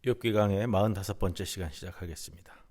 욥기 강의 45번째 시간 시작하겠습니다.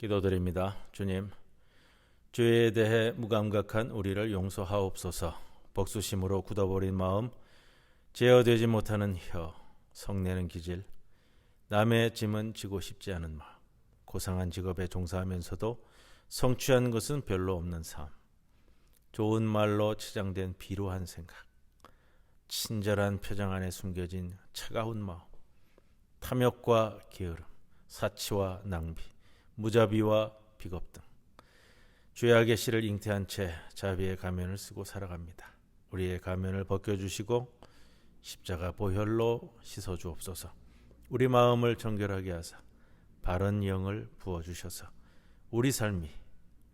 기도드립니다. 주님, 죄에 대해 무감각한 우리를 용서하옵소서. 복수심으로 굳어버린 마음, 제어되지 못하는 혀, 성내는 기질, 남의 짐은 지고 싶지 않은 마음, 고상한 직업에 종사하면서도 성취한 것은 별로 없는 삶, 좋은 말로 치장된 비루한 생각, 친절한 표정 안에 숨겨진 차가운 마음, 탐욕과 게으름, 사치와 낭비, 무자비와 비겁 등 죄악의 씨를 잉태한 채 자비의 가면을 쓰고 살아갑니다. 우리의 가면을 벗겨주시고 십자가 보혈로 씻어주옵소서. 우리 마음을 정결하게 하사 바른 영을 부어주셔서 우리 삶이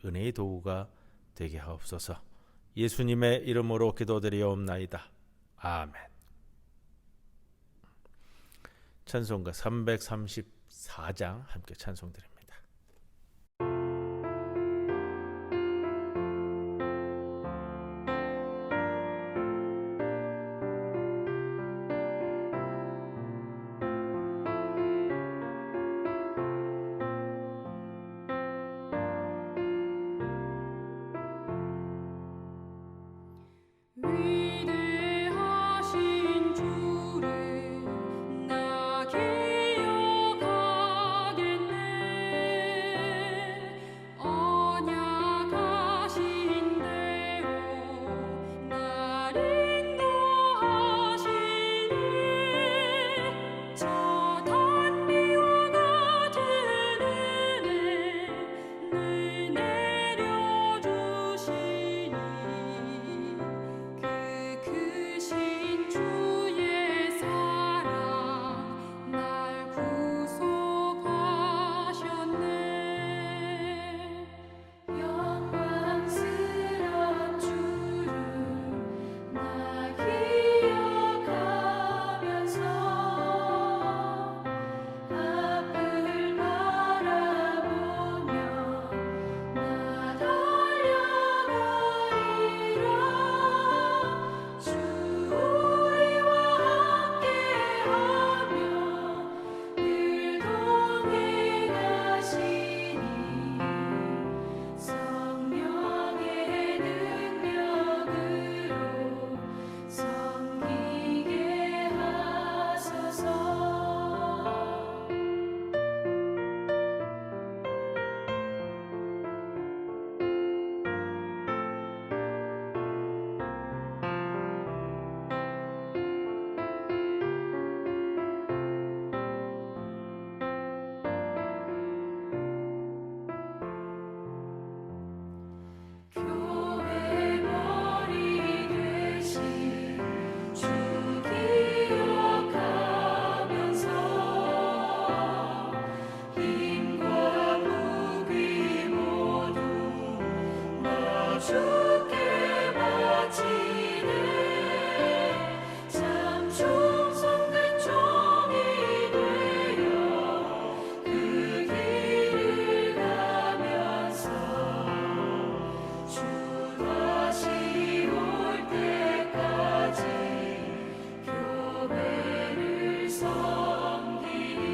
은혜의 도구가 되게 하옵소서. 예수님의 이름으로 기도드리옵나이다. 아멘. 찬송가 334장 함께 찬송드립니다. 위대하신 주를 나 기억하겠네. 주께 바치네 참 충성된 종이 되어 그 길을 가면서 주 다시 올 때까지 교회를 섬기리.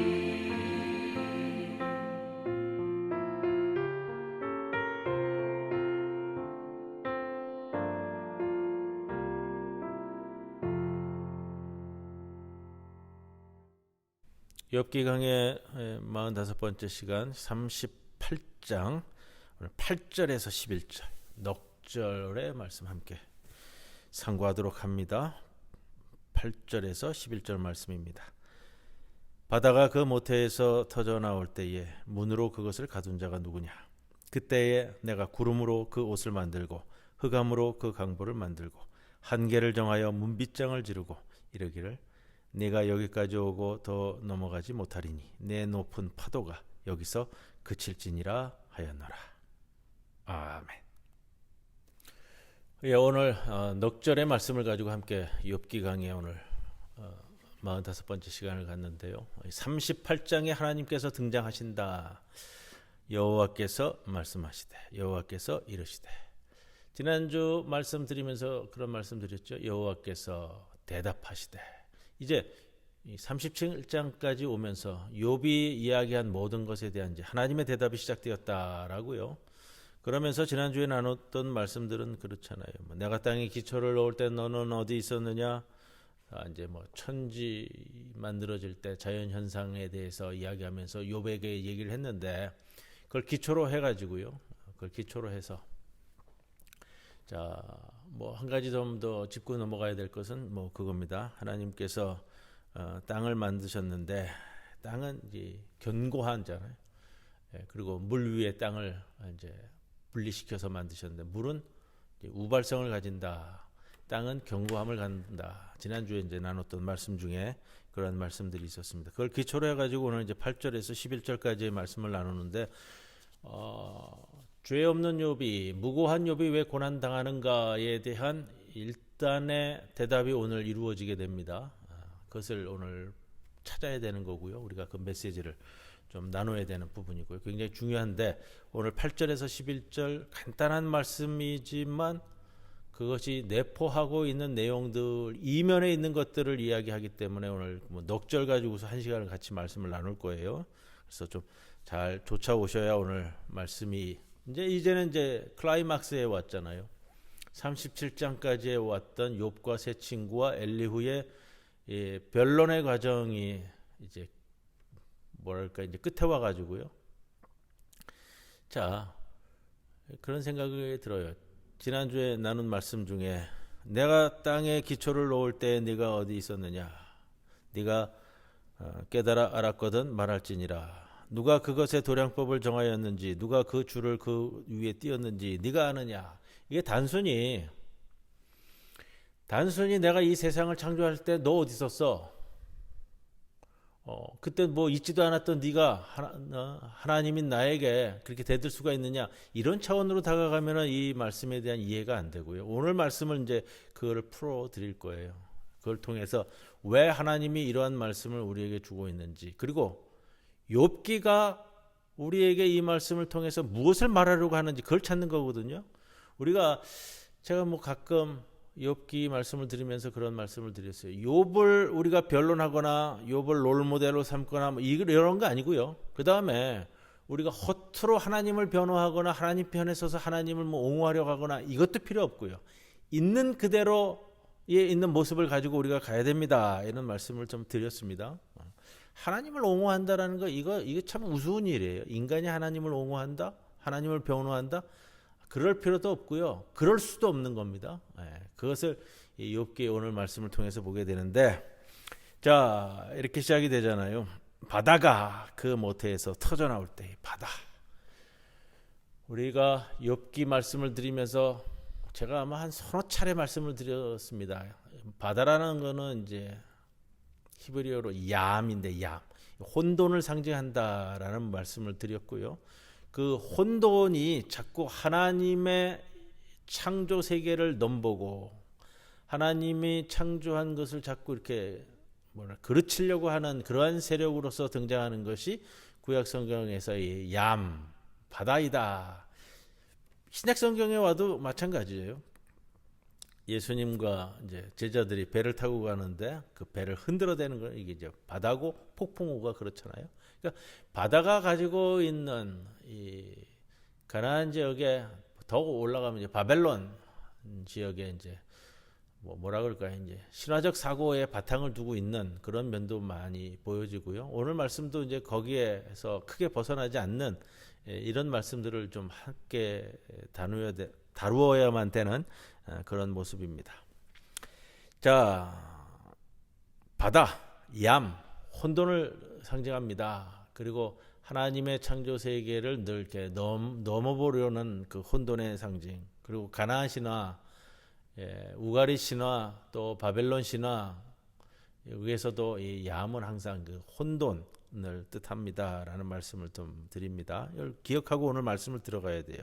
욥기 강의 45번째 시간 38장 오늘 8절에서 11절 넉절의 말씀 함께 상고하도록 합니다. 8절에서 11절 말씀입니다. 바다가 그 모태에서 터져 나올 때에 문으로 그것을 가둔 자가 누구냐? 그때에 내가 구름으로 그 옷을 만들고 흑암으로 그 강보를 만들고 한계를 정하여 문빗장을 지르고 이르기를 네가 여기까지 오고 더 넘어가지 못하리니 내 높은 파도가 여기서 그칠지니라 하였노라. 아멘. 예, 오늘 넉절의 말씀을 가지고 함께 욥기 강의 오늘 45번째 시간을 갖는데요. 38장에 하나님께서 등장하신다. 여호와께서 말씀하시되 여호와께서 이르시되. 지난주 말씀드리면서 그런 말씀드렸죠. 여호와께서 대답하시되. 이제 37장까지 오면서 욥이 이야기한 모든 것에 대한 이제 하나님의 대답이 시작되었다라고요. 그러면서 지난주에 나눴던 말씀들은 그렇잖아요. 내가 땅에 기초를 놓을 때 너는 어디 있었느냐? 이제 천지 만들어질 때 자연 현상에 대해서 이야기하면서 욥에게 얘기를 했는데 그걸 기초로 해가지고요. 그걸 기초로 해서 한 가지 좀 더 짚고 넘어가야 될 것은 그겁니다. 하나님께서 땅을 만드셨는데 땅은 이제 견고하잖아요. 그리고 물 위에 땅을 이제 분리시켜서 만드셨는데 물은 우발성을 가진다. 땅은 견고함을 갖는다. 지난주에 이제 나눴던 말씀 중에 그런 말씀들이 있었습니다. 그걸 기초로 해가지고 오늘 이제 8절에서 11절까지의 말씀을 나누는데 죄 없는 욥이 무고한 욥이 왜 고난 당하는가에 대한 일단의 대답이 오늘 이루어지게 됩니다. 그것을 오늘 찾아야 되는 거고요. 우리가 그 메시지를 좀 나눠야 되는 부분이고요. 굉장히 중요한데 오늘 8절에서 11절 간단한 말씀이지만 그것이 내포하고 있는 내용들 이면에 있는 것들을 이야기하기 때문에 오늘 넉절 가지고서 한 시간을 같이 말씀을 나눌 거예요. 그래서 좀 잘 쫓아오셔야 오늘 말씀이 이제는 클라이막스에 왔잖아요. 37장까지에 왔던 욥과 세 친구와 엘리후의 변론의 과정이 이제 이제 끝에 와가지고요. 자, 그런 생각이 들어요. 지난주에 나눈 말씀 중에 내가 땅에 기초를 놓을 때 네가 어디 있었느냐? 네가 깨달아 알았거든 말할지니라. 누가 그것의 도량법을 정하였는지 누가 그 줄을 그 위에 띄었는지 네가 아느냐? 이게 단순히 내가 이 세상을 창조할 때 너 어디 있었어? 그때 있지도 않았던 네가 하나님인 나에게 그렇게 대들 수가 있느냐? 이런 차원으로 다가가면 이 말씀에 대한 이해가 안 되고요. 오늘 말씀을 이제 그거를 풀어 드릴 거예요. 그걸 통해서 왜 하나님이 이러한 말씀을 우리에게 주고 있는지, 그리고 욥기가 우리에게 이 말씀을 통해서 무엇을 말하려고 하는지 그걸 찾는 거거든요. 제가 가끔 욥기 말씀을 드리면서 그런 말씀을 드렸어요. 욥을 우리가 변론하거나 욥을 롤모델로 삼거나 이런 거 아니고요. 그 다음에 우리가 허투루 하나님을 변호하거나 하나님 편에 서서 하나님을 옹호하려고 하거나 이것도 필요 없고요. 있는 그대로에 있는 모습을 가지고 우리가 가야 됩니다. 이런 말씀을 좀 드렸습니다. 하나님을 옹호한다라는 거 이게 참 우스운 일이에요. 인간이 하나님을 옹호한다, 하나님을 변호한다. 그럴 필요도 없고요. 그럴 수도 없는 겁니다. 그것을 욥기의 오늘 말씀을 통해서 보게 되는데, 자, 이렇게 시작이 되잖아요. 바다가 그 모태에서 터져 나올 때 바다. 우리가 욥기 말씀을 드리면서 제가 아마 한 서너 차례 말씀을 드렸습니다. 바다라는 거는 이제 히브리어로 얌인데 얌, 혼돈을 상징한다라는 말씀을 드렸고요. 그 혼돈이 자꾸 하나님의 창조 세계를 넘보고 하나님이 창조한 것을 자꾸 이렇게 그르치려고 하는 그러한 세력으로서 등장하는 것이 구약 성경에서의 바다이다. 신약 성경에 와도 마찬가지예요. 예수님과 이제 제자들이 배를 타고 가는데 그 배를 흔들어대는 건 이게 이제 바다고 폭풍우가 그렇잖아요. 그러니까 바다가 가지고 있는 이 가나안 지역에 더 올라가면 이제 바벨론 지역에 이제 뭐라 그럴까요? 이제 신화적 사고에 바탕을 두고 있는 그런 면도 많이 보여지고요. 오늘 말씀도 이제 거기에서 크게 벗어나지 않는 이런 말씀들을 좀 함께 다루어야만 되는 그런 모습입니다. 자, 바다, 혼돈을 상징합니다. 그리고 하나님의 창조 세계를 늘 이렇게 넘어보려는 그 혼돈의 상징. 그리고 가나안 신화, 우가리 신화, 또 바벨론 신화, 여기에서도 이 얌은 항상 그 혼돈을 뜻합니다라는 말씀을 좀 드립니다. 이걸 기억하고 오늘 말씀을 들어가야 돼요.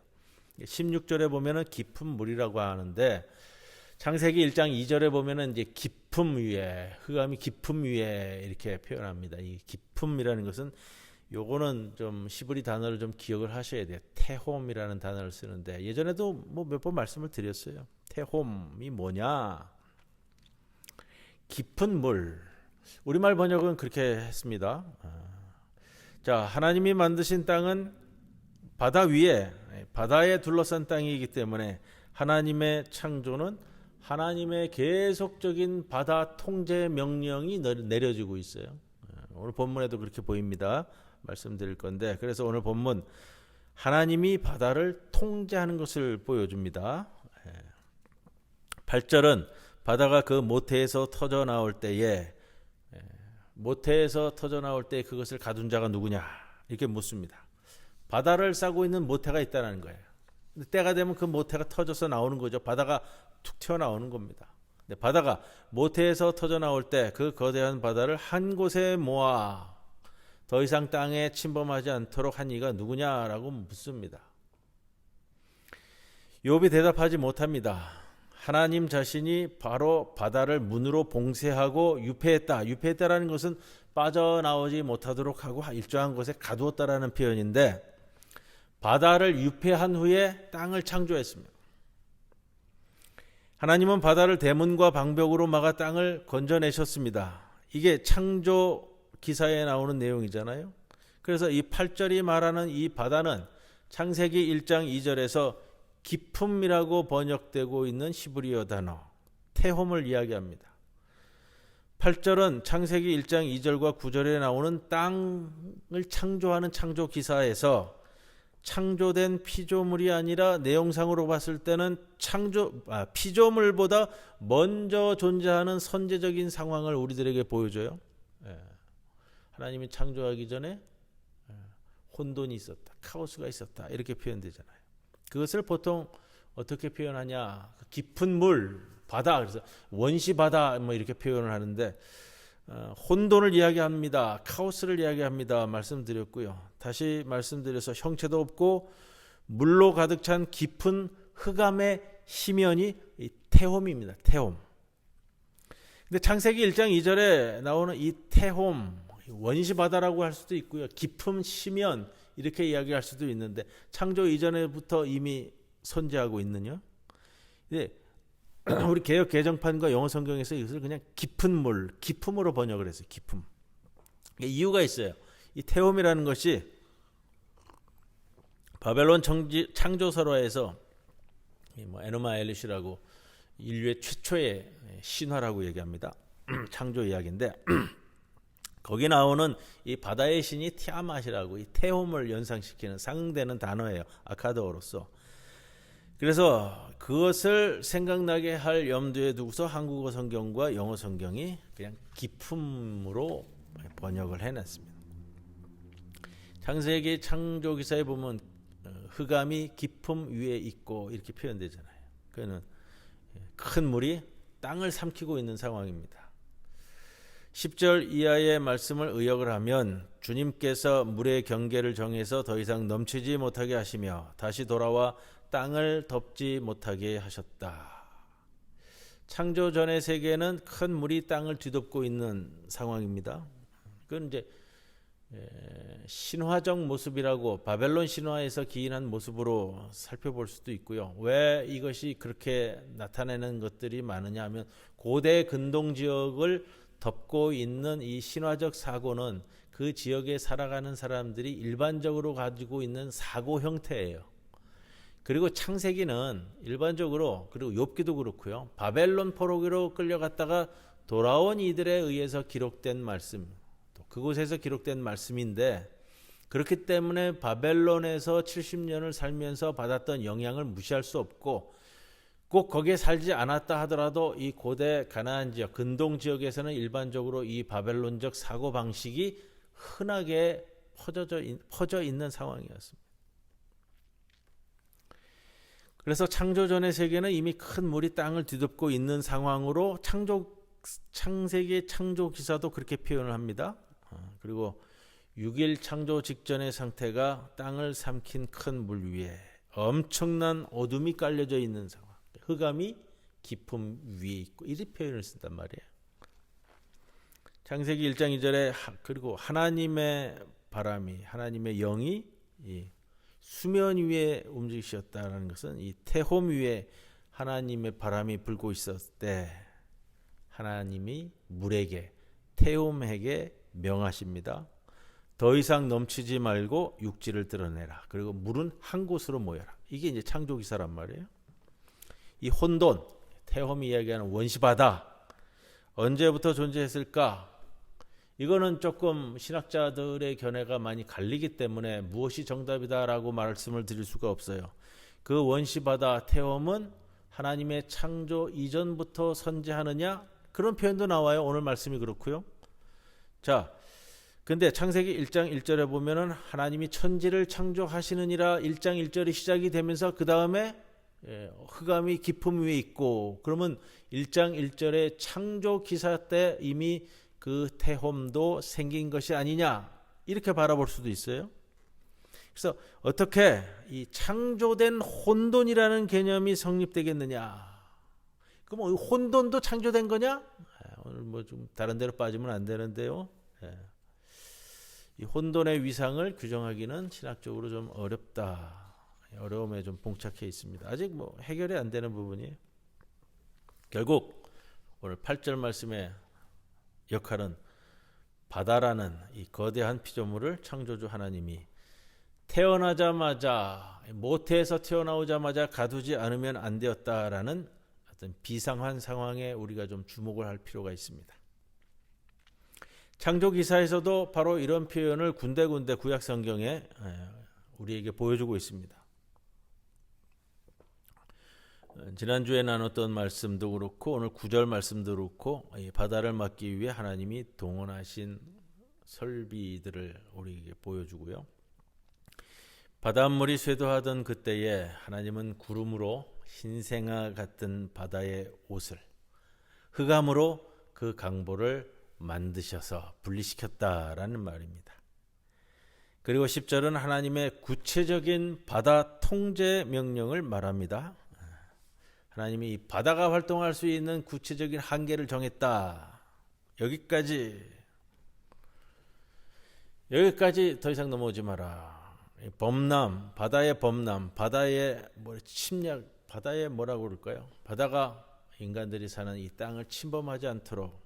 16절에 보면은 깊은 물이라고 하는데 창세기 1장 2절에 보면은 이제 깊음 위에, 흑암이 깊음 위에 이렇게 표현합니다. 이 깊음이라는 것은 요거는 좀 시브리 단어를 좀 기억을 하셔야 돼요. 태홈이라는 단어를 쓰는데 예전에도 뭐 몇 번 말씀을 드렸어요. 태홈이 뭐냐? 깊은 물. 우리말 번역은 그렇게 했습니다. 자, 하나님이 만드신 땅은 바다 위에, 바다에 둘러싼 땅이기 때문에 하나님의 창조는 하나님의 계속적인 바다 통제 명령이 내려지고 있어요. 오늘 본문에도 그렇게 보입니다. 말씀드릴 건데, 그래서 오늘 본문 하나님이 바다를 통제하는 것을 보여줍니다. 8절은 바다가 그 모태에서 터져 나올 때에, 모태에서 터져 나올 때 그것을 가둔 자가 누구냐 이렇게 묻습니다. 바다를 싸고 있는 모태가 있다는 거예요. 근데 때가 되면 그 모태가 터져서 나오는 거죠. 바다가 툭 튀어나오는 겁니다. 근데 바다가 모태에서 터져 나올 때 그 거대한 바다를 한 곳에 모아 더 이상 땅에 침범하지 않도록 한 이가 누구냐라고 묻습니다. 욥이 대답하지 못합니다. 하나님 자신이 바로 바다를 문으로 봉쇄하고 유폐했다. 유폐했다라는 것은 빠져나오지 못하도록 하고 일정한 곳에 가두었다라는 표현인데 바다를 유폐한 후에 땅을 창조했습니다. 하나님은 바다를 대문과 방벽으로 막아 땅을 건져내셨습니다. 이게 창조 기사에 나오는 내용이잖아요. 그래서 이 8절이 말하는 이 바다는 창세기 1장 2절에서 깊음이라고 번역되고 있는 히브리어 단어 태홈을 이야기합니다. 8절은 창세기 1장 2절과 9절에 나오는 땅을 창조하는 창조 기사에서 창조된 피조물이 아니라 내용상으로 봤을 때는 피조물보다 먼저 존재하는 선제적인 상황을 우리들에게 보여줘요. 하나님이 창조하기 전에 혼돈이 있었다, 카오스가 있었다 이렇게 표현되잖아요. 그것을 보통 어떻게 표현하냐? 깊은 물, 바다, 그래서 원시 바다 뭐 이렇게 표현을 하는데 혼돈을 이야기합니다. 카오스를 이야기합니다. 말씀드렸고요. 다시 말씀드려서 형체도 없고 물로 가득 찬 깊은 흑암의 심연이 이 태홈입니다. 태홈. 근데 창세기 1장 2절에 나오는 이 태홈, 원시 바다라고 할 수도 있고요. 깊음 심연 이렇게 이야기할 수도 있는데 창조 이전에부터 이미 선지하고 있느냐? 근데 우리 개역 개정판과 영어 성경에서 이것을 그냥 깊은 물, 깊음으로 번역을 했어요. 깊음. 이유가 있어요. 이 태홈이라는 것이 바벨론 창조설화에서 에노마 엘리시라고 인류의 최초의 신화라고 얘기합니다. 창조 이야기인데 거기 나오는 이 바다의 신이 티아맛이라고 이 태홈을 연상시키는 상응되는 단어예요. 아카드어로서. 그래서 그것을 생각나게 할 염두에 두고서 한국어 성경과 영어 성경이 그냥 깊음으로 번역을 해놨습니다. 창세기 창조 기사에 보면 흑암이 깊음 위에 있고 이렇게 표현되잖아요. 그는 큰 물이 땅을 삼키고 있는 상황입니다. 10절 이하의 말씀을 의역을 하면 주님께서 물의 경계를 정해서 더 이상 넘치지 못하게 하시며 다시 돌아와 땅을 덮지 못하게 하셨다. 창조 전의 세계는 큰 물이 땅을 뒤덮고 있는 상황입니다. 그건 이제 신화적 모습이라고 바벨론 신화에서 기인한 모습으로 살펴볼 수도 있고요. 왜 이것이 그렇게 나타내는 것들이 많으냐 하면 고대 근동 지역을 덮고 있는 이 신화적 사고는 그 지역에 살아가는 사람들이 일반적으로 가지고 있는 사고 형태예요. 그리고 창세기는 일반적으로, 그리고 욥기도 그렇고요, 바벨론 포로기로 끌려갔다가 돌아온 이들에 의해서 기록된 말씀, 또 그곳에서 기록된 말씀인데, 그렇기 때문에 바벨론에서 70년을 살면서 받았던 영향을 무시할 수 없고, 꼭 거기에 살지 않았다 하더라도 이 고대 가나안 지역, 근동 지역에서는 일반적으로 이 바벨론적 사고 방식이 흔하게 퍼져 있는 상황이었습니다. 그래서 창조전의 세계는 이미 큰 물이 땅을 뒤덮고 있는 상황으로 창세기의 창조 기사도 그렇게 표현을 합니다. 그리고 6일 창조 직전의 상태가 땅을 삼킨 큰 물 위에 엄청난 어둠이 깔려져 있는 상황, 흑암이 깊음 위에 있고, 이렇게 표현을 쓴단 말이에요. 창세기 1장 2절에 그리고 하나님의 바람이, 하나님의 영이 수면 위에 움직이셨다는 것은 이 태홈 위에 하나님의 바람이 불고 있었을 때 하나님이 물에게, 태홈에게 명하십니다. 더 이상 넘치지 말고 육지를 드러내라. 그리고 물은 한 곳으로 모여라. 이게 이제 창조기사란 말이에요. 이 혼돈, 태홈이 이야기하는 원시바다, 언제부터 존재했을까? 이거는 조금 신학자들의 견해가 많이 갈리기 때문에 무엇이 정답이다라고 말씀을 드릴 수가 없어요. 그 원시바다 태홈은 하나님의 창조 이전부터 선재하느냐? 그런 표현도 나와요. 오늘 말씀이 그렇고요. 자, 근데 창세기 1장 1절에 보면은 하나님이 천지를 창조하시느니라 1장 1절이 시작이 되면서 그 다음에 흑암이 깊음 위에 있고, 그러면 1장 1절의 창조 기사 때 이미 그 태홈도 생긴 것이 아니냐, 이렇게 바라볼 수도 있어요. 그래서 어떻게 이 창조된 혼돈이라는 개념이 성립되겠느냐? 그럼 혼돈도 창조된 거냐? 오늘 뭐 좀 다른 데로 빠지면 안 되는데요. 이 혼돈의 위상을 규정하기는 신학적으로 좀 어렵다. 어려움에 좀 봉착해 있습니다. 아직 뭐 해결이 안 되는 부분이에요. 결국 오늘 8절 말씀의 역할은 바다라는 이 거대한 피조물을 창조주 하나님이 태어나자마자, 모태에서 태어나오자마자 가두지 않으면 안 되었다라는 어떤 비상한 상황에 우리가 좀 주목을 할 필요가 있습니다. 창조 기사에서도 바로 이런 표현을 군데군데 구약 성경에 우리에게 보여주고 있습니다. 지난주에 나눴던 말씀도 그렇고 오늘 9절 말씀도 그렇고 바다를 막기 위해 하나님이 동원하신 설비들을 우리에게 보여주고요. 바닷물이 쇄도하던 그때에 하나님은 구름으로 흰생아 같은 바다의 옷을, 흑암으로 그 강보를 만드셔서 분리시켰다라는 말입니다. 그리고 10절은 하나님의 구체적인 바다 통제 명령을 말합니다. 하나님이 바다가 활동할 수 있는 구체적인 한계를 정했다. 여기까지 더 이상 넘어오지 마라. 범람, 바다의 범람, 바다의 침략, 바다의 뭐라고 그럴까요? 바다가 인간들이 사는 이 땅을 침범하지 않도록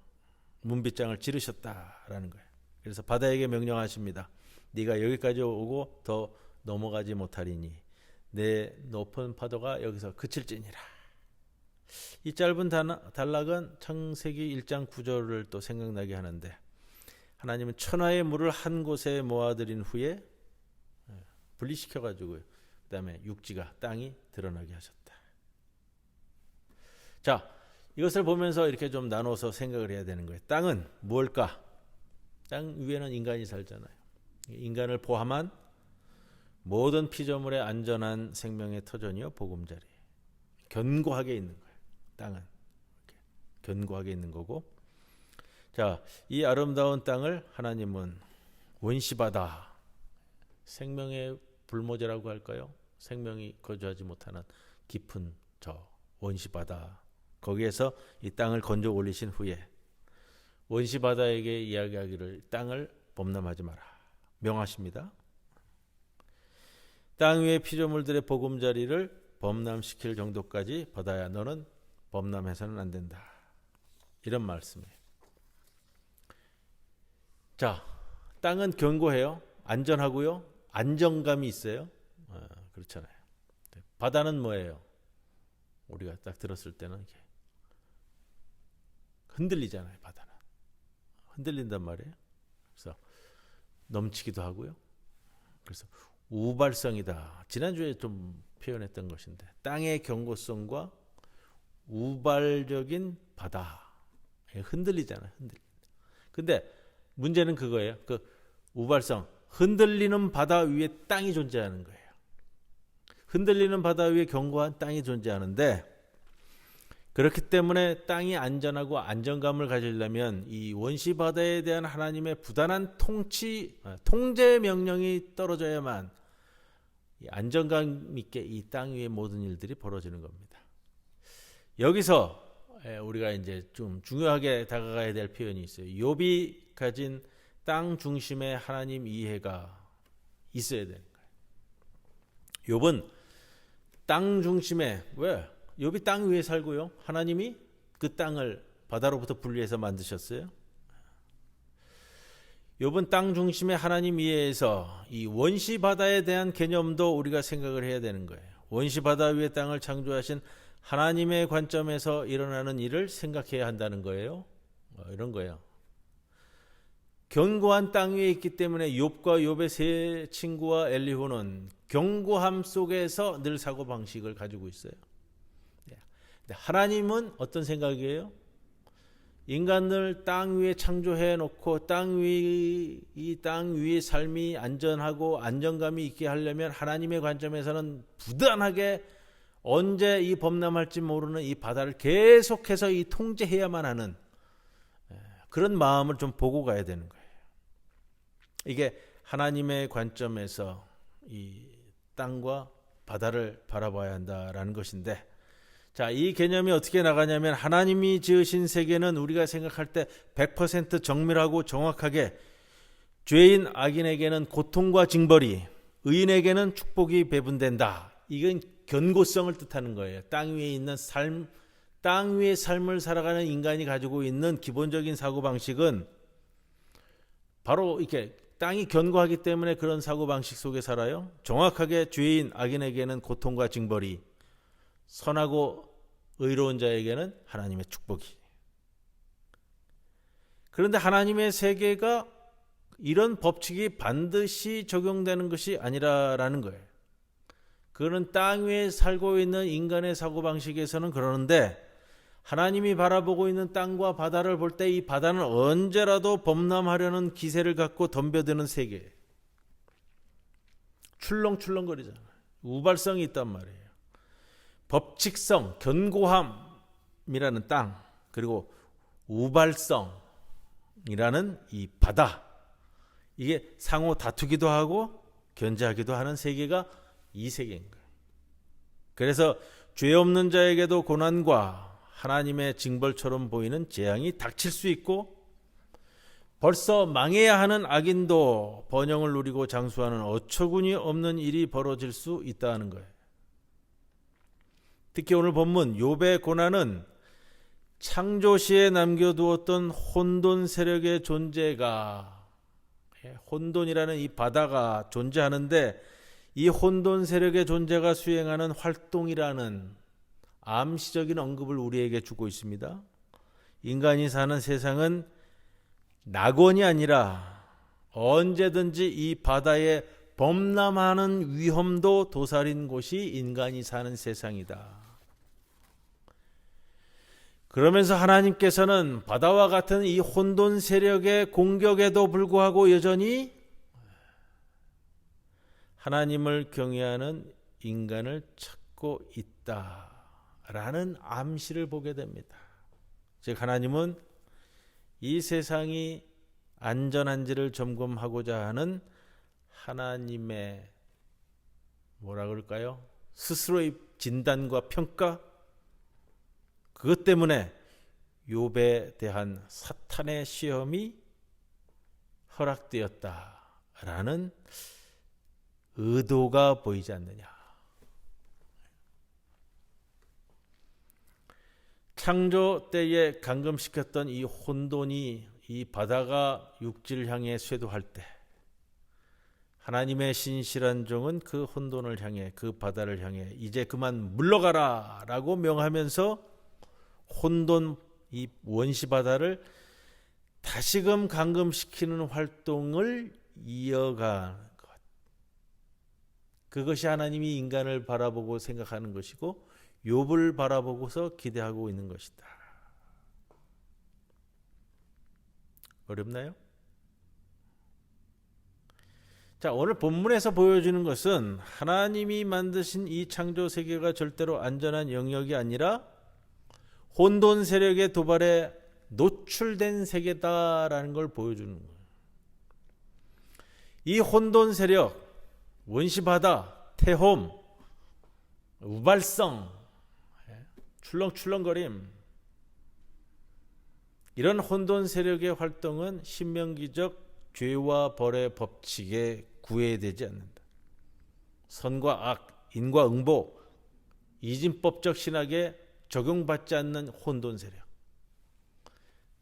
문빗장을 지르셨다라는 거예요. 그래서 바다에게 명령하십니다. 네가 여기까지 오고 더 넘어가지 못하리니 내 높은 파도가 여기서 그칠지니라. 이 짧은 단락은 창세기 1장 9절을 또 생각나게 하는데, 하나님은 천하의 물을 한 곳에 모아들인 후에 분리시켜가지고요, 그 다음에 육지가, 땅이 드러나게 하셨다. 자, 이것을 보면서 이렇게 좀 나눠서 생각을 해야 되는 거예요. 땅은 무엇일까? 땅 위에는 인간이 살잖아요. 인간을 포함한 모든 피조물의 안전한 생명의 터전이요, 보금자리. 견고하게 있는 거예요. 땅은 견고하게 있는 거고, 자, 이 아름다운 땅을 하나님은 원시바다, 생명의 불모제라고 할까요? 생명이 거주하지 못하는 깊은 저 원시바다, 거기에서 이 땅을 건져 올리신 후에 원시바다에게 이야기하기를 땅을 범람하지 마라 명하십니다. 땅 위의 피조물들의 보금자리를 범람시킬 정도까지 바다야, 너는 범람해서는 안 된다. 이런 말씀이에요. 자, 땅은 견고해요. 안전하고요. 안정감이 있어요. 그렇잖아요. 바다는 뭐예요? 우리가 딱 들었을 때는 이게 흔들리잖아요. 바다는 흔들린단 말이에요. 그래서 넘치기도 하고요. 그래서 우발성이다. 지난주에 좀 표현했던 것인데, 땅의 견고성과 우발적인 바다, 흔들리잖아요. 근데 문제는 그거예요. 그 우발성, 흔들리는 바다 위에 땅이 존재하는 거예요. 흔들리는 바다 위에 견고한 땅이 존재하는데, 그렇기 때문에 땅이 안전하고 안정감을 가지려면 이 원시 바다에 대한 하나님의 부단한 통제 명령이 떨어져야만 안정감 있게 이 땅 위의 모든 일들이 벌어지는 겁니다. 여기서 우리가 이제 좀 중요하게 다가가야 될 표현이 있어요. 욥이 가진 땅 중심의 하나님 이해가 있어야 되는 거예요. 욥은 땅 중심에, 왜? 욥이 땅 위에 살고요. 하나님이 그 땅을 바다로부터 분리해서 만드셨어요. 욥은 땅 중심의 하나님 이해에서 이 원시 바다에 대한 개념도 우리가 생각을 해야 되는 거예요. 원시 바다 위에 땅을 창조하신 하나님의 관점에서 일어나는 일을 생각해야 한다는 거예요. 이런 거예요. 견고한 땅 위에 있기 때문에 욥과 욥의 세 친구와 엘리후는 견고함 속에서 늘 사고방식을 가지고 있어요. 하나님은 어떤 생각이에요? 인간을 땅 위에 창조해 놓고 이 땅 위의 삶이 안전하고 안정감이 있게 하려면 하나님의 관점에서는 부단하게 언제 이 범람할지 모르는 이 바다를 계속해서 이 통제해야만 하는 그런 마음을 좀 보고 가야 되는 거예요. 이게 하나님의 관점에서 이 땅과 바다를 바라봐야 한다라는 것인데, 자, 이 개념이 어떻게 나가냐면, 하나님이 지으신 세계는 우리가 생각할 때 100% 정밀하고 정확하게 죄인 악인에게는 고통과 징벌이, 의인에게는 축복이 배분된다. 이건 견고성을 뜻하는 거예요. 땅 위에 있는 삶, 땅 위의 삶을 살아가는 인간이 가지고 있는 기본적인 사고방식은 바로 이렇게 땅이 견고하기 때문에 그런 사고방식 속에 살아요. 정확하게 죄인 악인에게는 고통과 징벌이, 선하고 의로운 자에게는 하나님의 축복이. 그런데 하나님의 세계가 이런 법칙이 반드시 적용되는 것이 아니라는 거예요. 그거는 땅 위에 살고 있는 인간의 사고방식에서는 그러는데, 하나님이 바라보고 있는 땅과 바다를 볼 때 이 바다는 언제라도 범람하려는 기세를 갖고 덤벼드는 세계예요. 출렁출렁거리잖아요. 우발성이 있단 말이에요. 법칙성, 견고함이라는 땅, 그리고 우발성이라는 이 바다, 이게 상호 다투기도 하고 견제하기도 하는 세계가 이 세계인 거예요. 그래서 죄 없는 자에게도 고난과 하나님의 징벌처럼 보이는 재앙이 닥칠 수 있고, 벌써 망해야 하는 악인도 번영을 누리고 장수하는 어처구니 없는 일이 벌어질 수 있다는 거예요. 특히 오늘 본문 욥의 고난은 창조시에 남겨두었던 혼돈 세력의 존재가, 혼돈이라는 이 바다가 존재하는데, 이 혼돈 세력의 존재가 수행하는 활동이라는 암시적인 언급을 우리에게 주고 있습니다. 인간이 사는 세상은 낙원이 아니라 언제든지 이 바다에 범람하는 위험도 도사린 곳이 인간이 사는 세상이다. 그러면서 하나님께서는 바다와 같은 이 혼돈 세력의 공격에도 불구하고 여전히 하나님을 경외하는 인간을 찾고 있다라는 암시를 보게 됩니다. 즉 하나님은 이 세상이 안전한지를 점검하고자 하는 하나님의 뭐라 그럴까요? 스스로의 진단과 평가, 그것 때문에 욥에 대한 사탄의 시험이 허락되었다라는 의도가 보이지 않느냐. 창조 때에 감금시켰던 이 혼돈이 이 바다가 육지를 향해 쇄도할 때 하나님의 신실한 종은 그 혼돈을 향해, 그 바다를 향해 이제 그만 물러가라 라고 명하면서 혼돈, 이 원시 바다를 다시금 감금시키는 활동을 이어간 것. 그것이 하나님이 인간을 바라보고 생각하는 것이고 욥을 바라보고서 기대하고 있는 것이다. 어렵나요? 자, 오늘 본문에서 보여주는 것은 하나님이 만드신 이 창조 세계가 절대로 안전한 영역이 아니라 혼돈 세력의 도발에 노출된 세계다라는 걸 보여주는 거예요. 이 혼돈 세력, 원시바다, 태홈, 우발성, 출렁출렁거림, 이런 혼돈 세력의 활동은 신명기적 죄와 벌의 법칙에 구애되지 않는다. 선과 악, 인과 응보, 이진법적 신학에 적용받지 않는 혼돈 세력.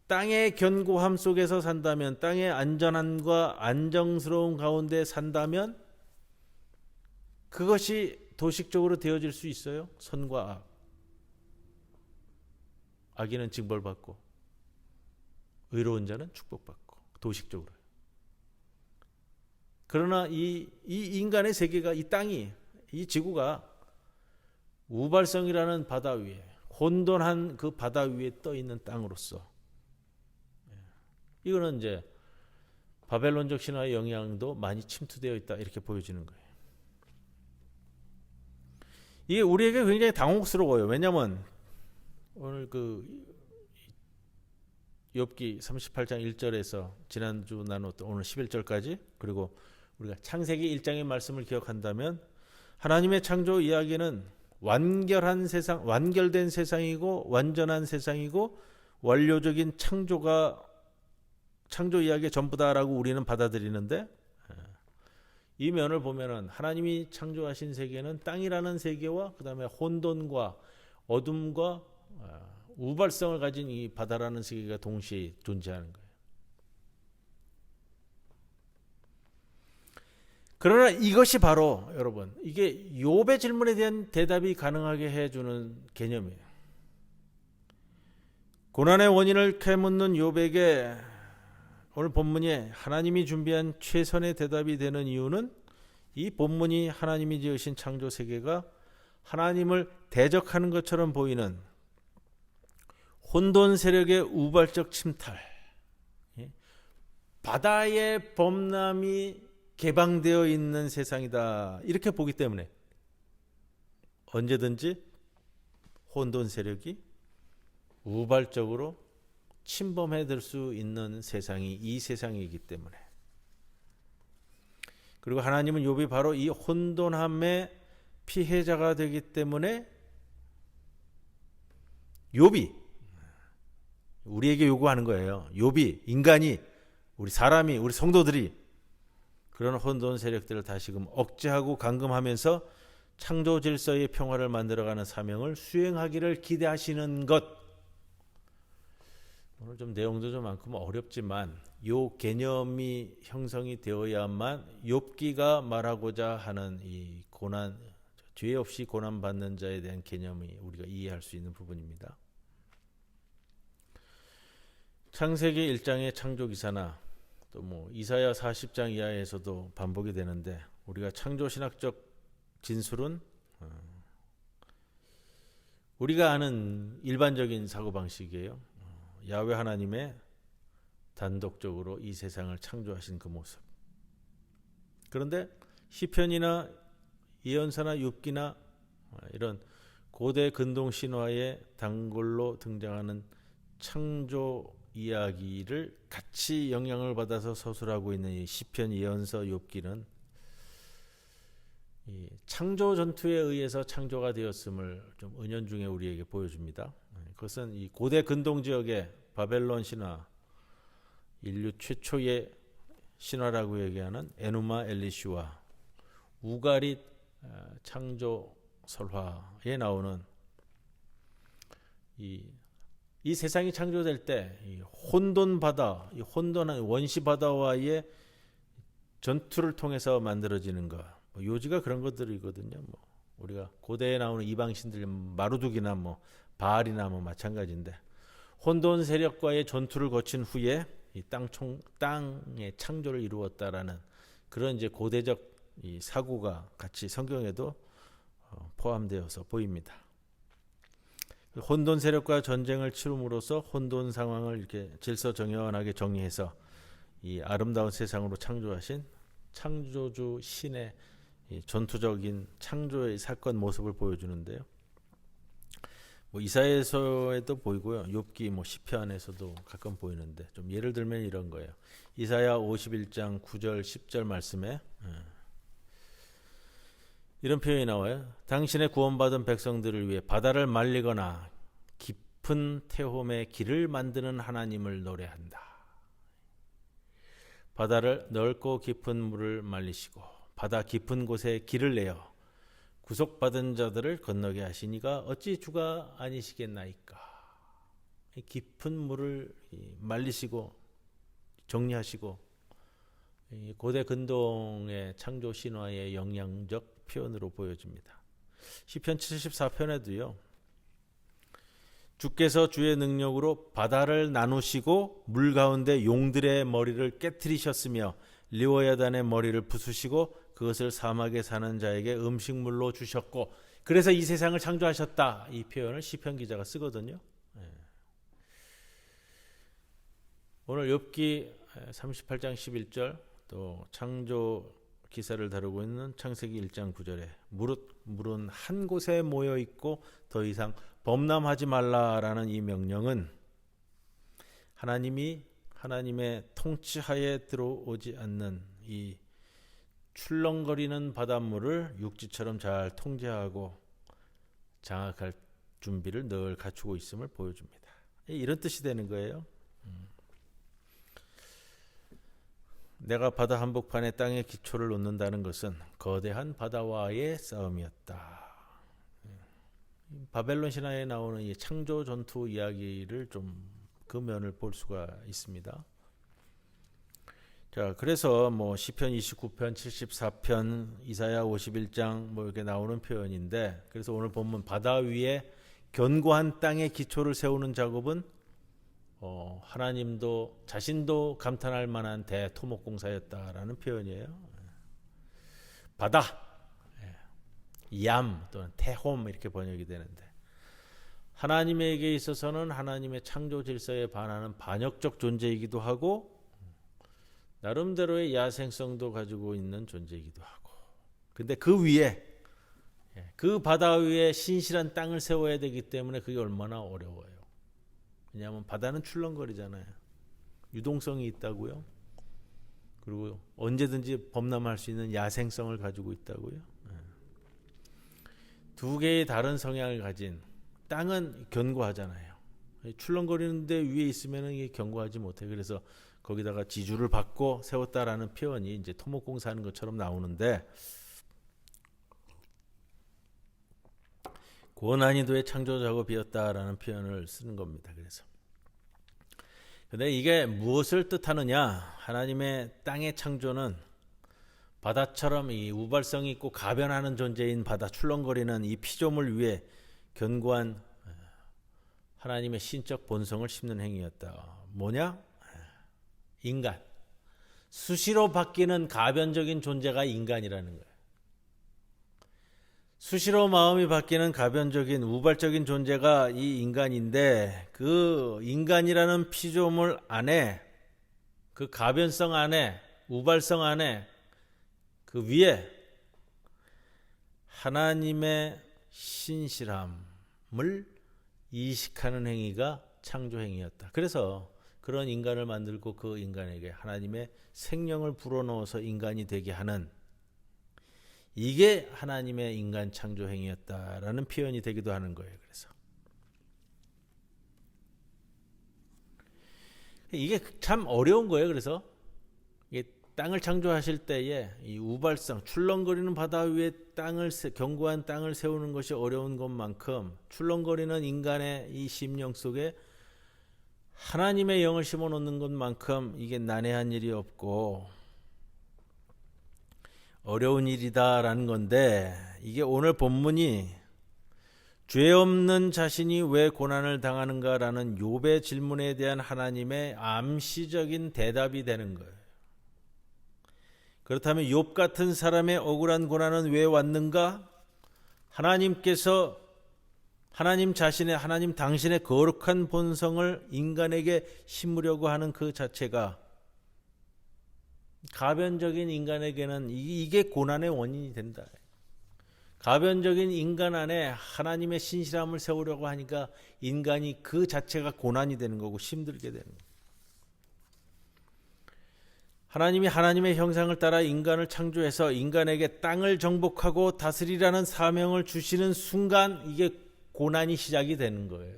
땅의 견고함 속에서 산다면, 땅의 안전함과 안정스러운 가운데 산다면 그것이 도식적으로 되어질 수 있어요. 선과 악. 악인은 징벌받고 의로운 자는 축복받고, 도식적으로. 그러나 이 인간의 세계가, 이 땅이, 이 지구가 우발성이라는 바다 위에, 혼돈한 그 바다 위에 떠 있는 땅으로서, 이거는 이제 바벨론적 신화의 영향도 많이 침투되어 있다, 이렇게 보여지는 거예요. 이게 우리에게 굉장히 당혹스러워요. 왜냐하면 오늘 그 욥기 38장 1절에서 지난주 나눴던 오늘 11절까지, 그리고 우리가 창세기 1장의 말씀을 기억한다면 하나님의 창조 이야기는 완결한 세상, 완결된 세상이고 완전한 세상이고 완료적인 창조 이야기의 전부다라고 우리는 받아들이는데, 이 면을 보면은 하나님이 창조하신 세계는 땅이라는 세계와 그 다음에 혼돈과 어둠과 우발성을 가진 이 바다라는 세계가 동시에 존재하는 거예요. 그러나 이것이 바로 여러분, 이게 욥의 질문에 대한 대답이 가능하게 해주는 개념이에요. 고난의 원인을 캐묻는 욥에게 오늘 본문에 하나님이 준비한 최선의 대답이 되는 이유는 이 본문이 하나님이 지으신 창조 세계가 하나님을 대적하는 것처럼 보이는 혼돈 세력의 우발적 침탈, 바다의 범람이 개방되어 있는 세상이다, 이렇게 보기 때문에 언제든지 혼돈 세력이 우발적으로 침범해들 수 있는 세상이 이 세상이기 때문에. 그리고 하나님은 욥이 바로 이 혼돈함의 피해자가 되기 때문에 욥이 우리에게 요구하는 거예요. 욥이, 인간이, 우리 사람이, 우리 성도들이 그런 혼돈 세력들을 다시금 억제하고 감금하면서 창조 질서의 평화를 만들어가는 사명을 수행하기를 기대하시는 것. 오늘 좀 내용도 좀 많고 어렵지만 이 개념이 형성이 되어야만 욥기가 말하고자 하는 이 고난, 죄 없이 고난 받는 자에 대한 개념이 우리가 이해할 수 있는 부분입니다. 창세기 1장의 창조 기사나 또 뭐 이사야 40장 이하에서도 반복이 되는데, 우리가 창조 신학적 진술은 우리가 아는 일반적인 사고 방식이에요. 야훼 하나님의 단독적으로 이 세상을 창조하신 그 모습. 그런데 시편이나 예언서나 욥기나 이런 고대 근동 신화의 단골로 등장하는 창조 이야기를 같이 영향을 받아서 서술하고 있는 이 시편, 예언서, 욥기는 이 창조 전투에 의해서 창조가 되었음을 좀 은연중에 우리에게 보여줍니다. 그것은 이 고대 근동 지역의 바벨론 신화, 인류 최초의 신화라고 얘기하는 에누마 엘리슈와 우가릿 창조 설화에 나오는 이 세상이 창조될 때 이 혼돈 바다, 이 혼돈한 원시 바다와의 전투를 통해서 만들어지는 것. 요지가 그런 것들이거든요. 우리가 고대에 나오는 이방신들 마루둑이나 바알이나 마찬가지인데 혼돈 세력과의 전투를 거친 후에 이 땅의 창조를 이루었다라는 그런 이제 고대적 이 사고가 같이 성경에도 포함되어서 보입니다. 혼돈 세력과 전쟁을 치rum으로써 혼돈 상황을 이렇게 질서정연하게 정리해서 이 아름다운 세상으로 창조하신 창조주 신의 이 전투적인 창조의 사건 모습을 보여주는데요. 이사야서에도 보이고요. 욥기 시편에서도 가끔 보이는데 좀 예를 들면 이런 거예요. 이사야 51장 9절 10절 말씀에 이런 표현이 나와요. 당신의 구원받은 백성들을 위해 바다를 말리거나 깊은 태홈의 길을 만드는 하나님을 노래한다. 바다를 넓고 깊은 물을 말리시고 바다 깊은 곳에 길을 내어 구속받은 자들을 건너게 하시니가 어찌 주가 아니시겠나이까. 깊은 물을 말리시고 정리하시고 고대 근동의 창조 신화의 영향적 표현으로 보여집니다. 시편 74편에도요. 주께서 주의 능력으로 바다를 나누시고 물 가운데 용들의 머리를 깨트리셨으며 리워야단의 머리를 부수시고 그것을 사막에 사는 자에게 음식물로 주셨고 그래서 이 세상을 창조하셨다. 이 표현을 시편 기자가 쓰거든요. 오늘 욥기 38장 11절 또 창조 기사를 다루고 있는 창세기 1장 9절에 물은 한 곳에 모여 있고 더 이상 범람하지 말라라는 이 명령은 하나님의 통치하에 들어오지 않는 이 출렁거리는 바닷물을 육지처럼 잘 통제하고 장악할 준비를 늘 갖추고 있음을 보여줍니다. 이런 뜻이 되는 거예요. 내가 바다 한복판에 땅의 기초를 놓는다는 것은 거대한 바다와의 싸움이었다. 바벨론 신화에 나오는 이 창조 전투 이야기를 좀 그 면을 볼 수가 있습니다. 자, 그래서 시편 29편, 74편, 이사야 51장 이렇게 나오는 표현인데 그래서 오늘 본문 바다 위에 견고한 땅의 기초를 세우는 작업은 하나님도 자신도 감탄할 만한 대토목공사였다라는 표현이에요. 바다, 얌 또는 태홈 이렇게 번역이 되는데 하나님에게 있어서는 하나님의 창조 질서에 반하는 반역적 존재이기도 하고 나름대로의 야생성도 가지고 있는 존재이기도 하고 근데 그 위에 그 바다 위에 신실한 땅을 세워야 되기 때문에 그게 얼마나 어려워요. 왜냐하면 바다는 출렁거리잖아요. 유동성이 있다고요. 그리고 언제든지 범람할 수 있는 야생성을 가지고 있다고요. 두 개의 다른 성향을 가진 땅은 견고하잖아요. 출렁거리는데 위에 있으면 이게 견고하지 못해. 그래서 거기다가 지주를 받고 세웠다라는 표현이 이제 토목공사하는 것처럼 나오는데 고난이도의 창조 작업이었다라는 표현을 쓰는 겁니다. 그래서 근데 이게 무엇을 뜻하느냐? 하나님의 땅의 창조는 바다처럼 이 우발성이 있고 가변하는 존재인 바다 출렁거리는 이 피조물 위에 견고한 하나님의 신적 본성을 심는 행위였다. 뭐냐? 인간. 수시로 바뀌는 가변적인 존재가 인간이라는 거예요. 수시로 마음이 바뀌는 가변적인 우발적인 존재가 이 인간인데 그 인간이라는 피조물 안에 그 가변성 안에 우발성 안에 그 위에 하나님의 신실함을 이식하는 행위가 창조 행위였다. 그래서 그런 인간을 만들고 그 인간에게 하나님의 생명을 불어넣어서 인간이 되게 하는, 이게 하나님의 인간 창조 행위였다라는 표현이 되기도 하는 거예요. 그래서 이게 참 어려운 거예요. 그래서 이게 땅을 창조하실 때에 이 우발성, 출렁거리는 바다 위에 견고한 땅을 세우는 것이 어려운 것만큼, 출렁거리는 인간의 이 심령 속에 하나님의 영을 심어놓는 것만큼 이게 난해한 일이 없고 어려운 일이다라는 건데, 이게 오늘 본문이 죄 없는 자신이 왜 고난을 당하는가라는 욥의 질문에 대한 하나님의 암시적인 대답이 되는 거예요. 그렇다면 욥 같은 사람의 억울한 고난은 왜 왔는가? 하나님께서 하나님 당신의 거룩한 본성을 인간에게 심으려고 하는 그 자체가 가변적인 인간에게는 이게 고난의 원인이 된다. 가변적인 인간 안에 하나님의 신실함을 세우려고 하니까 인간이 그 자체가 고난이 되는 거고 힘들게 되는 거예요. 하나님이 하나님의 형상을 따라 인간을 창조해서 인간에게 땅을 정복하고 다스리라는 사명을 주시는 순간 이게 고난이 시작이 되는 거예요.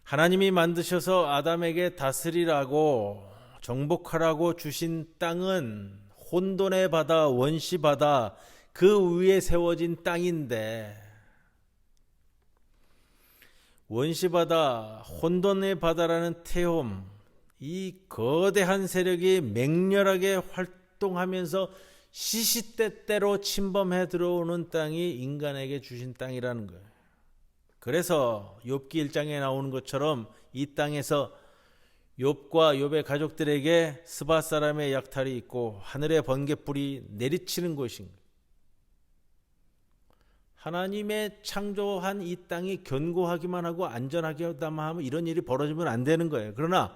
하나님이 만드셔서 아담에게 다스리라고 정복하라고 주신 땅은 혼돈의 바다, 원시 바다, 그 위에 세워진 땅인데, 원시 바다, 혼돈의 바다라는 태움, 이 거대한 세력이 맹렬하게 활동하면서 시시때때로 침범해 들어오는 땅이 인간에게 주신 땅이라는 거예요. 그래서 욥기 1장에 나오는 것처럼 이 땅에서 욥과 욥의 가족들에게 스바 사람의 약탈이 있고 하늘의 번갯불이 내리치는 것인 거예요. 하나님의 창조한 이 땅이 견고하기만 하고 안전하기만 하면 이런 일이 벌어지면 안 되는 거예요. 그러나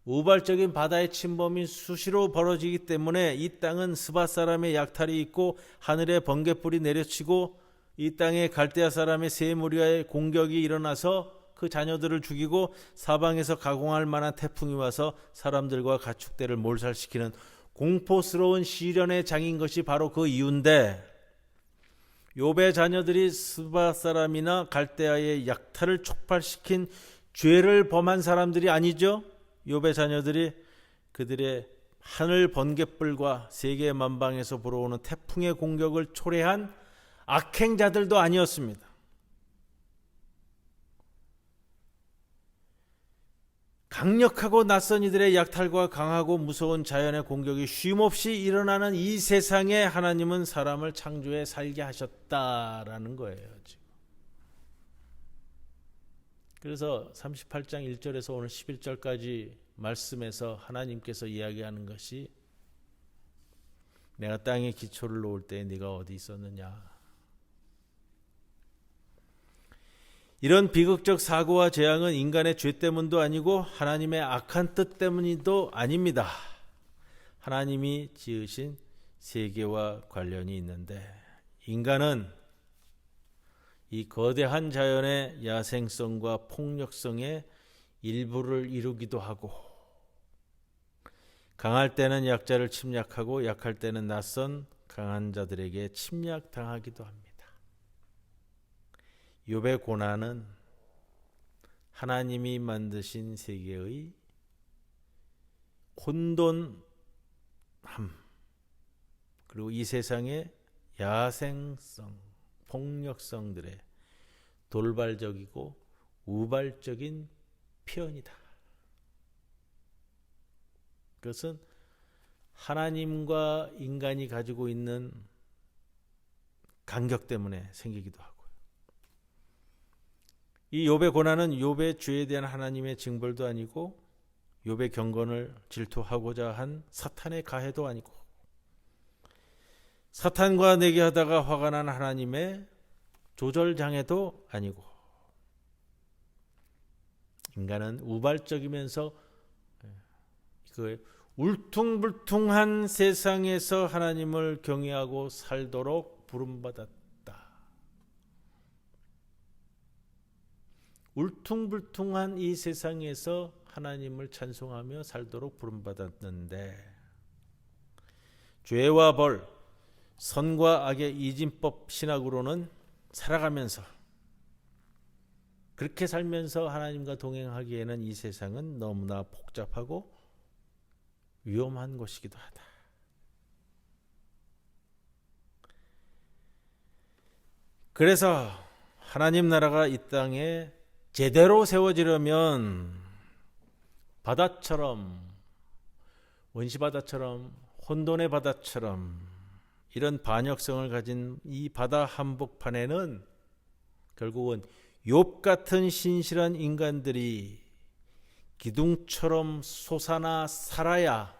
우발적인 바다의 침범이 수시로 벌어지기 때문에 이 땅은 스바 사람의 약탈이 있고 하늘의 번갯불이 내려치고 이 땅에 갈대아 사람의 세 무리의 공격이 일어나서 그 자녀들을 죽이고 사방에서 가공할 만한 태풍이 와서 사람들과 가축대를 몰살시키는 공포스러운 시련의 장인 것이 바로 그 이유인데, 욥의 자녀들이 스바 사람이나 갈대아의 약탈을 촉발시킨 죄를 범한 사람들이 아니죠. 욥의 자녀들이 그들의 하늘 번갯불과 세계 만방에서 불어오는 태풍의 공격을 초래한 악행자들도 아니었습니다. 강력하고 낯선 이들의 약탈과 강하고 무서운 자연의 공격이 쉼없이 일어나는 이 세상에 하나님은 사람을 창조해 살게 하셨다라는 거예요. 지금. 그래서 38장 1절에서 오늘 11절까지 말씀에서 하나님께서 이야기하는 것이, 내가 땅에 기초를 놓을 때 네가 어디 있었느냐. 이런 비극적 사고와 재앙은 인간의 죄 때문도 아니고 하나님의 악한 뜻 때문도 아닙니다. 하나님이 지으신 세계와 관련이 있는데, 인간은 이 거대한 자연의 야생성과 폭력성의 일부를 이루기도 하고, 강할 때는 약자를 침략하고 약할 때는 낯선 강한 자들에게 침략당하기도 합니다. 욥의 고난은 하나님이 만드신 세계의 혼돈함, 그리고 이 세상의 야생성, 폭력성들의 돌발적이고 우발적인 표현이다. 그것은 하나님과 인간이 가지고 있는 간격 때문에 생기기도 하고, 이 욥의 고난은 욥의 죄에 대한 하나님의 징벌도 아니고 욥의 경건을 질투하고자 한 사탄의 가해도 아니고, 사탄과 내기하다가 화가 난 하나님의 조절장애도 아니고, 인간은 우발적이면서 그 울퉁불퉁한 세상에서 하나님을 경외하고 살도록 부름받았다. 울퉁불퉁한 이 세상에서 하나님을 찬송하며 살도록 부름받았는데 죄와 벌, 선과 악의 이진법 신학으로는 살아가면서 그렇게 살면서 하나님과 동행하기에는 이 세상은 너무나 복잡하고 위험한 곳이기도 하다. 그래서 하나님 나라가 이 땅에 제대로 세워지려면 바다처럼, 원시바다처럼, 혼돈의 바다처럼 이런 반역성을 가진 이 바다 한복판에는 결국은 욥 같은 신실한 인간들이 기둥처럼 솟아나 살아야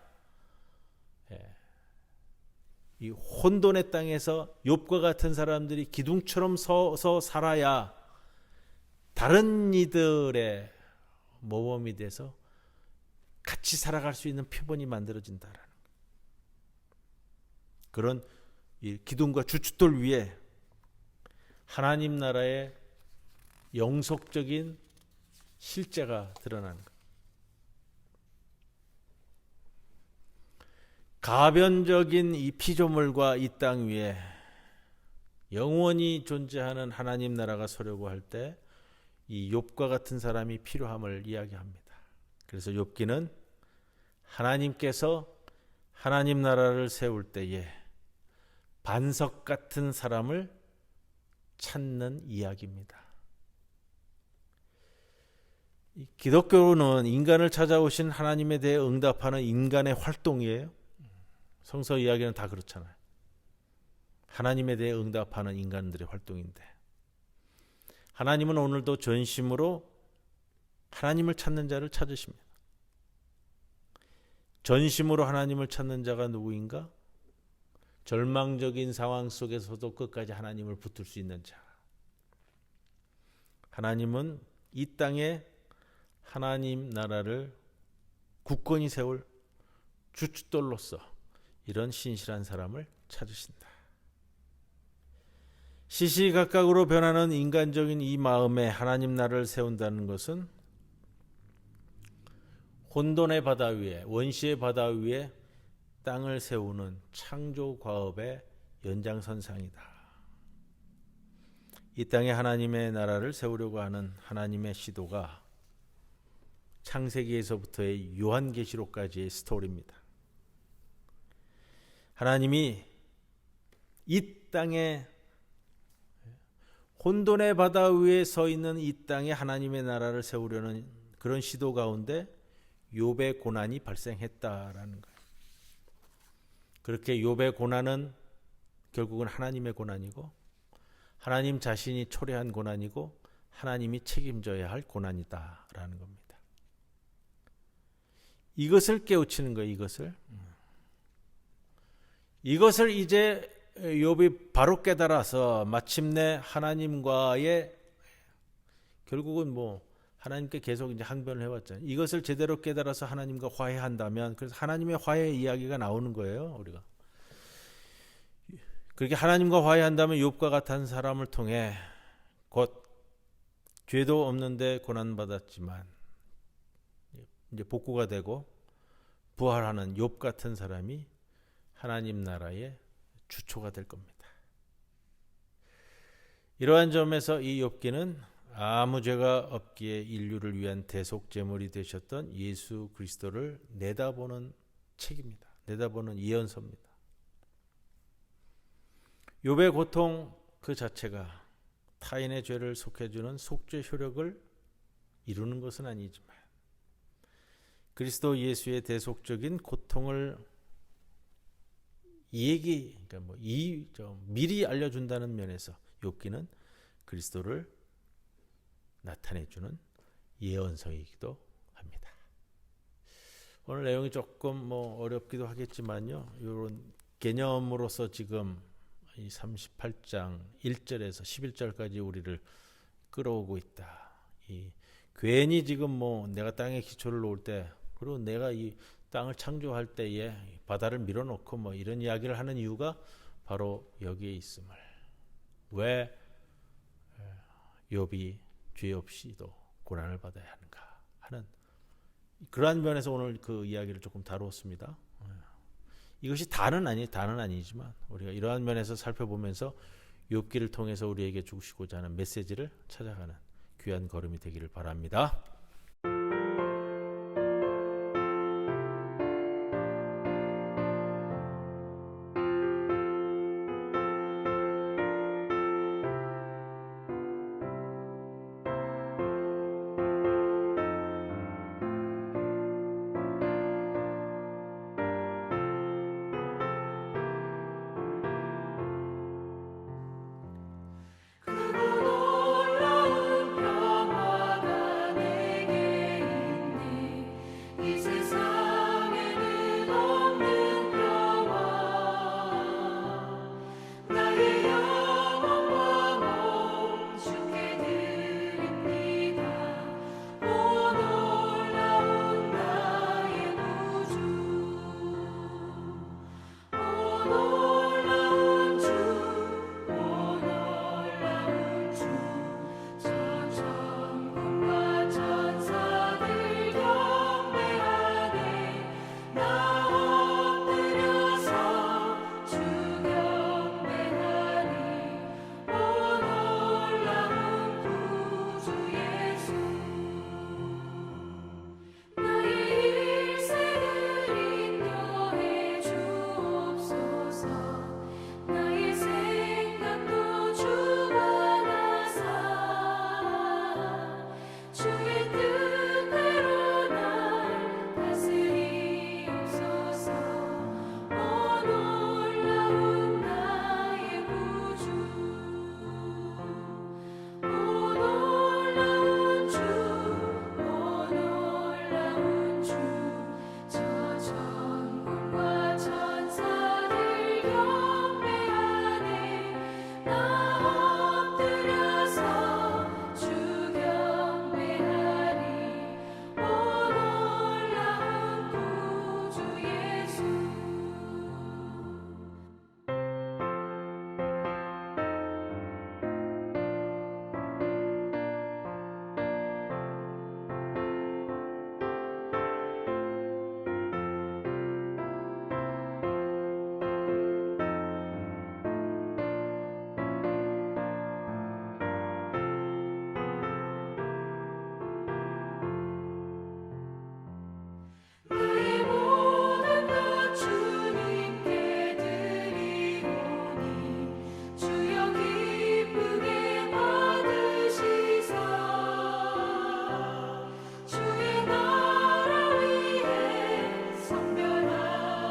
이 혼돈의 땅에서 욥과 같은 사람들이 기둥처럼 서서 살아야 다른 이들의 모범이 돼서 같이 살아갈 수 있는 표본이 만들어진다라는 그런 이 기둥과 주춧돌 위에 하나님 나라의 영속적인 실제가 드러나는 것. 가변적인 이 피조물과 이 땅 위에 영원히 존재하는 하나님 나라가 서려고 할 때 이 욥과 같은 사람이 필요함을 이야기합니다. 그래서 욥기는 하나님께서 하나님 나라를 세울 때에 반석 같은 사람을 찾는 이야기입니다. 기독교는 인간을 찾아오신 하나님에 대해 응답하는 인간의 활동이에요. 성서 이야기는 다 그렇잖아요. 하나님에 대해 응답하는 인간들의 활동인데 하나님은 오늘도 전심으로 하나님을 찾는 자를 찾으십니다. 전심으로 하나님을 찾는 자가 누구인가? 절망적인 상황 속에서도 끝까지 하나님을 붙들 수 있는 자. 하나님은 이 땅에 하나님 나라를 굳건히 세울 주춧돌로서 이런 신실한 사람을 찾으신다. 시시각각으로 변하는 인간적인 이 마음에 하나님 나라를 세운다는 것은 혼돈의 바다 위에, 원시의 바다 위에 땅을 세우는 창조 과업의 연장선상이다. 이 땅에 하나님의 나라를 세우려고 하는 하나님의 시도가 창세기에서부터의 요한계시록까지의 스토리입니다. 하나님이 이 땅에 혼돈의 바다 위에 서 있는 이 땅에 하나님의 나라를 세우려는 그런 시도 가운데 욥의 고난이 발생했다라는 거예요. 그렇게 욥의 고난은 결국은 하나님의 고난이고 하나님 자신이 초래한 고난이고 하나님이 책임져야 할 고난이다라는 겁니다. 이것을 깨우치는 거예요. 이것을 이제 욥이 바로 깨달아서 마침내 하나님과의 결국은 하나님께 계속 이제 항변을 해왔잖아요. 이것을 제대로 깨달아서 하나님과 화해한다면 그래서 하나님의 화해 이야기가 나오는 거예요. 우리가 그렇게 하나님과 화해한다면 욥과 같은 사람을 통해 곧 죄도 없는데 고난 받았지만 이제 복구가 되고 부활하는 욥 같은 사람이 하나님 나라의 주초가 될 겁니다. 이러한 점에서 이 욥기는 아무 죄가 없기에 인류를 위한 대속 제물이 되셨던 예수 그리스도를 내다보는 책입니다. 내다보는 예언서입니다. 욥의 고통 그 자체가 타인의 죄를 속해주는 속죄 효력을 이루는 것은 아니지만 그리스도 예수의 대속적인 고통을 미리 알려준다는 면에서 욥기는 그리스도를 나타내주는 예언서이기도 합니다. 오늘 내용이 조금 어렵기도 하겠지만요. 이런 개념으로서 지금 이 38장 1절에서 11절까지 우리를 끌어오고 있다. 괜히 지금 내가 땅에 기초를 놓을 때 그리고 내가 이 땅을 창조할 때에 바다를 밀어놓고 이런 이야기를 하는 이유가 바로 여기에 있음을 왜 욥이 죄 없이도 고난을 받아야 하는가 하는 그러한 면에서 오늘 그 이야기를 조금 다루었습니다. 이것이 다는 아니지만 우리가 이러한 면에서 살펴보면서 욥기를 통해서 우리에게 주시고자 하는 메시지를 찾아가는 귀한 걸음이 되기를 바랍니다. 놀라운 평화가 내게 있네. 이 세상에는 없는 평화. 나의 영혼과 몸 주께 드립니다. 오 놀라운 나의 구주. 오 놀라운 주. 오 놀라운 주. 저 천군과 천사들 경배하네. 나 엎드려서 주 경배하리. 오 놀라운 구주 예수. 나의 일생을 인도해 주옵소서. 나의 생각도 주관하사 주의 뜻대로 날 다스리옵소서. 오 놀라운 나의 구주. 오 놀라운 주. 오 놀라운 주. 저 천군과 천사들 경배하네. 나 엎드려서 주 경배하리. 오 놀라운 구주 예수. 나의 모든 것 주님께 드리오니 주여 기쁘게 받으시사 주의 나라 위에 선별하옵소서.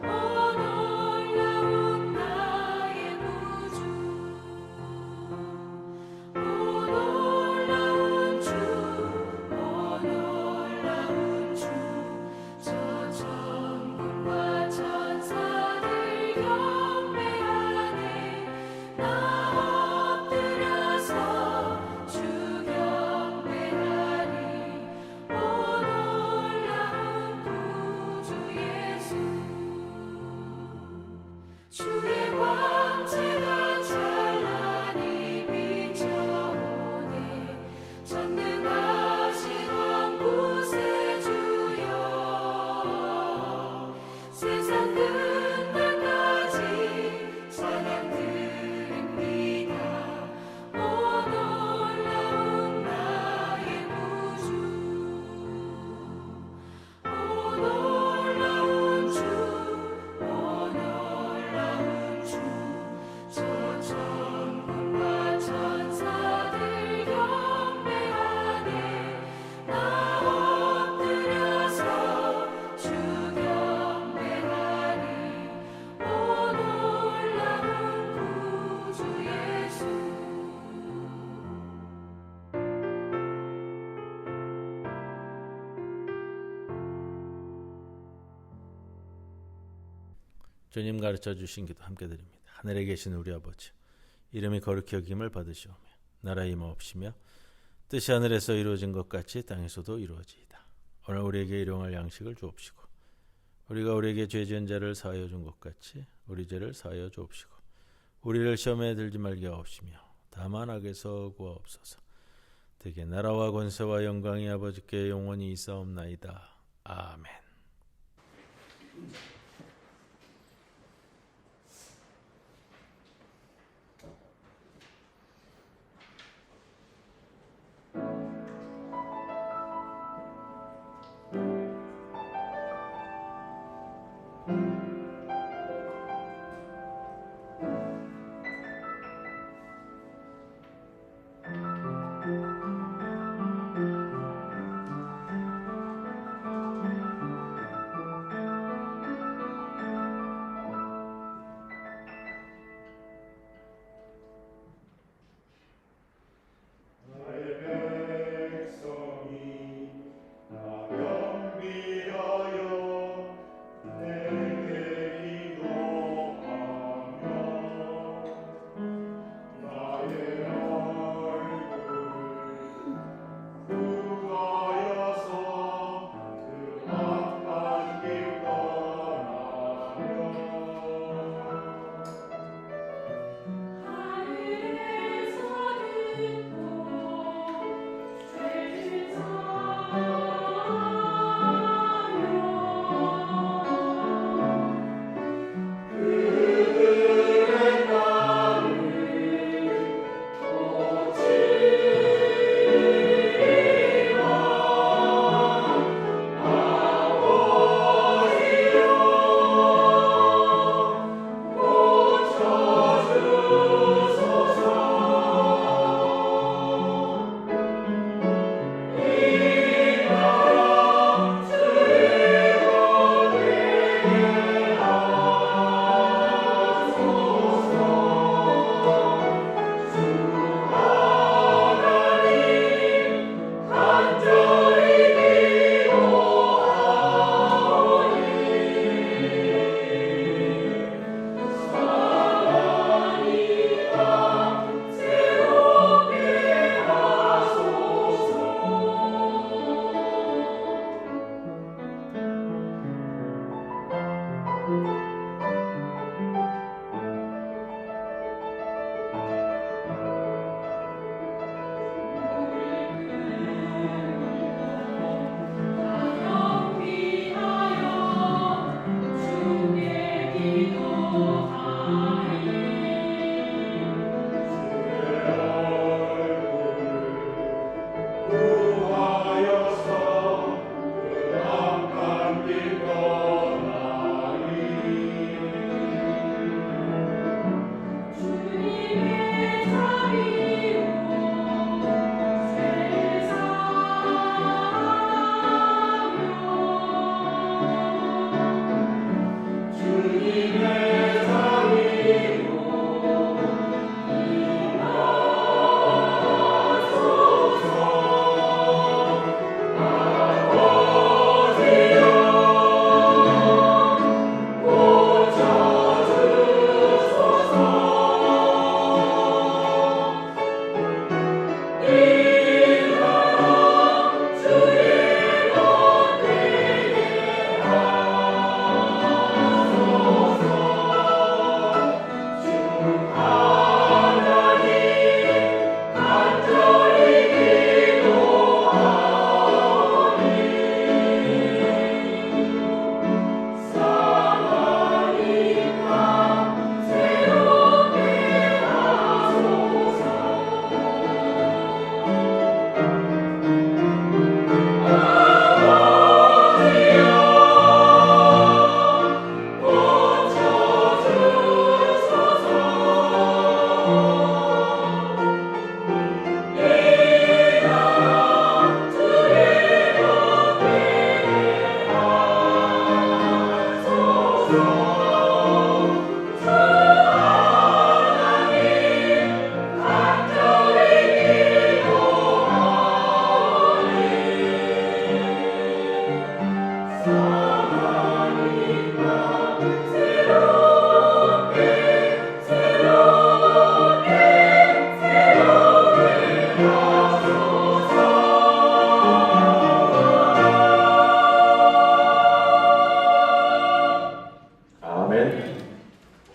오 놀라운 나의 구주. 오 놀라운 주. 오 놀라운 주. 저 천군과 천사들 경배하네. 나 엎드려서 주 경배하리. 오 놀라운 구주 예수. 주의 광채가 찬란히 비춰오네. 전능하신 왕 구세주여. 세상 끝날까지 찬양 드립니다. 오 놀라운 나의 구주. 오 놀라운 주. 오 놀라운 주. 저 천군과 천사들 경배하네. 나 엎드려서 주 경배하리. 오 놀라운 구주 예수. 주님 가르쳐 주신 기도 함께 드립니다. 하늘에 계신 우리 아버지, 이름이 거룩히 여김을 받으시오며 나라의 임하옵시며 뜻이 하늘에서 이루어진 것 같이 땅에서도 이루어지이다. 오늘 우리에게 일용할 양식을 주옵시고 우리가 우리에게 죄 지은 자를 사하여 준 것 같이 우리 죄를 사하여 주옵시고 우리를 시험에 들지 말게 하옵시며 다만 악에서 구하옵소서. 되게 나라와 권세와 영광이 아버지께 영원히 있사옵나이다. 아멘.